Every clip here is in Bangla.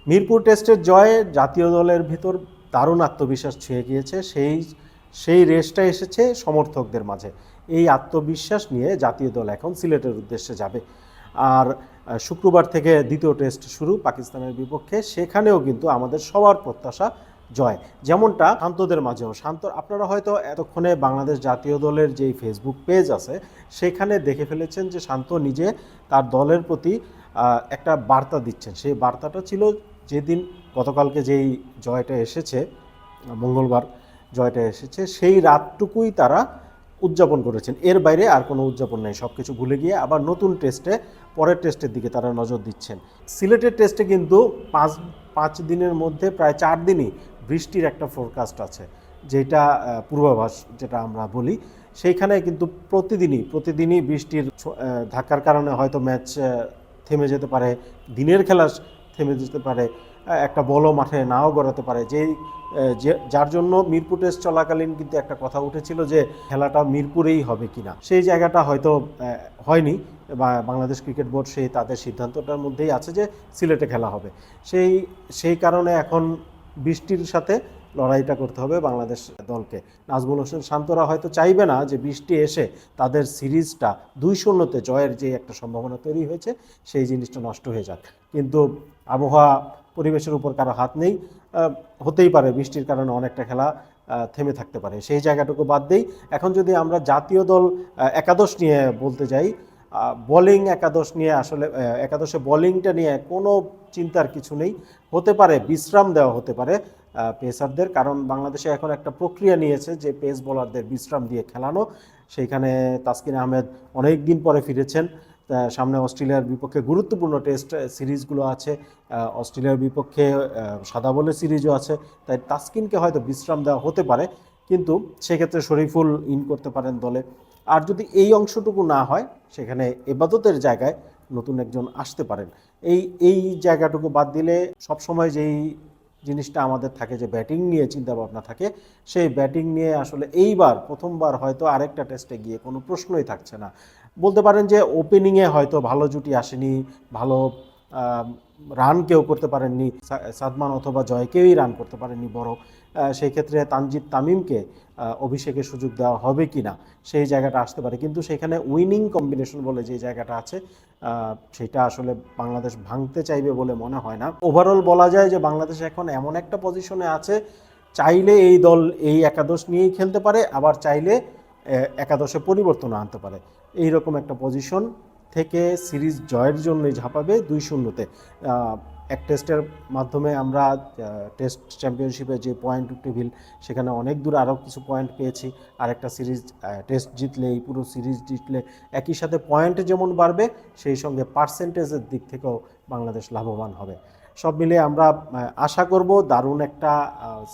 মিরপুর টেস্টের জয়ে জাতীয় দলের ভিতর দারুণ আত্মবিশ্বাস ছুঁয়ে গিয়েছে। সেই রেসটা এসেছে সমর্থকদের মাঝে। এই আত্মবিশ্বাস নিয়ে জাতীয় দল এখন সিলেটের উদ্দেশ্যে যাবে। আর শুক্রবার থেকে দ্বিতীয় টেস্ট শুরু পাকিস্তানের বিপক্ষে। সেখানেও কিন্তু আমাদের সবার প্রত্যাশা জয়। যেমনটা শান্তদের মাঝেও আপনারা হয়তো এতক্ষণে বাংলাদেশ জাতীয় দলের যেই ফেসবুক পেজ আছে সেখানে দেখে ফেলেছেন যে শান্ত নিজে তার দলের প্রতি একটা বার্তা দিচ্ছেন। সেই বার্তাটা ছিল যেদিন গতকালকে যেই জয়টা এসেছে, মঙ্গলবার জয়টা এসেছে, সেই রাতটুকুই তারা উদযাপন করেছেন। এর বাইরে আর কোনো উদযাপন নেই। সব কিছু ভুলে গিয়ে আবার নতুন টেস্টে, পরের টেস্টের দিকে তারা নজর দিচ্ছেন। সিলেটের টেস্টে কিন্তু পাঁচ দিনের মধ্যে প্রায় 4 দিনই বৃষ্টির একটা ফোরকাস্ট আছে, যেটা পূর্বাভাস যেটা আমরা বলি। সেইখানে কিন্তু প্রতিদিনই বৃষ্টির ধাক্কার কারণে হয়তো ম্যাচ থেমে যেতে পারে, দিনের খেলা থেমে যেতে পারে, একটা বলও মাঠে নাও গড়াতে পারে। যার জন্য মিরপুর টেস্ট চলাকালীন কিন্তু একটা কথা উঠেছিল যে খেলাটা মিরপুরেই হবে কিনা। সেই জায়গাটা হয়তো হয়নি, বা বাংলাদেশ ক্রিকেট বোর্ড তাদের সিদ্ধান্তটার মধ্যেই আছে যে সিলেটে খেলা হবে। সেই কারণে এখন বৃষ্টির সাথে লড়াইটা করতে হবে বাংলাদেশ দলকে। নাজমুল হোসেন শান্তরা হয়তো চাইবে না যে বৃষ্টি এসে তাদের সিরিজটা 2-0 জয়ের যে একটা সম্ভাবনা তৈরি হয়েছে সেই জিনিসটা নষ্ট হয়ে যাক। কিন্তু আবহাওয়া পরিবেশের উপর কারো হাত নেই, হতেই পারে বৃষ্টির কারণে অনেকটা খেলা থেমে থাকতে পারে। সেই জায়গাটুকু বাদ দেই। এখন যদি আমরা জাতীয় দল একাদশ নিয়ে বলতে যাই, বোলিং একাদশ নিয়ে আসলে একাদশে বোলিংটা নিয়ে কোনো চিন্তার কিছু নেই। হতে পারে বিশ্রাম দেওয়া হতে পারে পেসারদের, কারণ বাংলাদেশে এখন একটা প্রক্রিয়া নিয়েছে যে পেস বোলারদের বিশ্রাম দিয়ে খেলানো। সেইখানে তাসকিন আহমেদ অনেক দিন পরে ফিরেছেন। সামনে অস্ট্রেলিয়ার বিপক্ষে গুরুত্বপূর্ণ টেস্ট সিরিজগুলো আছে, অস্ট্রেলিয়ার বিপক্ষে সাদা বলের সিরিজও আছে, তাই তাসকিনকে হয়তো বিশ্রাম দেওয়া হতে পারে। কিন্তু সেক্ষেত্রে শরীফুল ইন করতে পারেন দলে। আর যদি এই অংশটুকু না হয়, সেখানে এবাদতের জায়গায় নতুন একজন আসতে পারেন। এই জায়গাটুকু বাদ দিলে সবসময় যেই জিনিসটা আমাদের থাকে যে ব্যাটিং নিয়ে চিন্তাভাবনা থাকে, সেই ব্যাটিং নিয়ে আসলে এইবার প্রথমবার হয়তো আরেকটা টেস্টে গিয়ে কোনো প্রশ্নই থাকছে না। বলতে পারেন যে ওপেনিংয়ে হয়তো ভালো জুটি আসেনি, ভালো রান কেউ করতে পারেননি, সাদমান অথবা জয় কেউই রান করতে পারেননি বড়। সেই ক্ষেত্রে তানজিদ তামিমকে অভিষেকের সুযোগ দেওয়া হবে কি না সেই জায়গাটা আসতে পারে। কিন্তু সেখানে উইনিং কম্বিনেশন বলে যে জায়গাটা আছে, সেটা আসলে বাংলাদেশ ভাঙতে চাইবে বলে মনে হয় না। ওভারঅল বলা যায় যে বাংলাদেশ এখন এমন একটা পজিশনে আছে, চাইলে এই দল এই একাদশ নিয়েই খেলতে পারে, আবার চাইলে একাদশে পরিবর্তন আনতে পারে। এইরকম একটা পজিশন থেকে সিরিজ জয়ের জন্যই ঝাঁপাবে 2-0-তে। এক টেস্টের মাধ্যমে আমরা টেস্ট চ্যাম্পিয়নশিপে যে পয়েন্ট টেবিল, সেখানে অনেক দূর আরও কিছু পয়েন্ট পেয়েছি। আরেকটা সিরিজ টেস্ট জিতলে, এই পুরো সিরিজ জিতলে একই সাথে পয়েন্ট যেমন বাড়বে, সেই সঙ্গে পার্সেন্টেজের দিক থেকেও বাংলাদেশ লাভবান হবে। সব মিলিয়ে আমরা আশা করব দারুণ একটা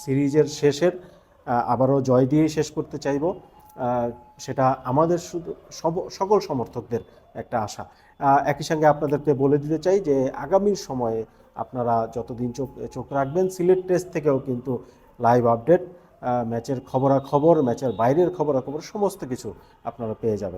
সিরিজের শেষের আবারও জয় দিয়েই শেষ করতে চাইব। সেটা আমাদের শুধু সকল সমর্থকদের একটা আশা। একই সঙ্গে আপনাদেরকে বলে দিতে চাই যে আগামী সময়ে আপনারা যতদিন চোখ রাখবেন, সিলেট টেস্ট থেকেও কিন্তু লাইভ আপডেট, ম্যাচের খবরাখবর, ম্যাচের বাইরের খবরাখবর সমস্ত কিছু আপনারা পেয়ে যাবেন।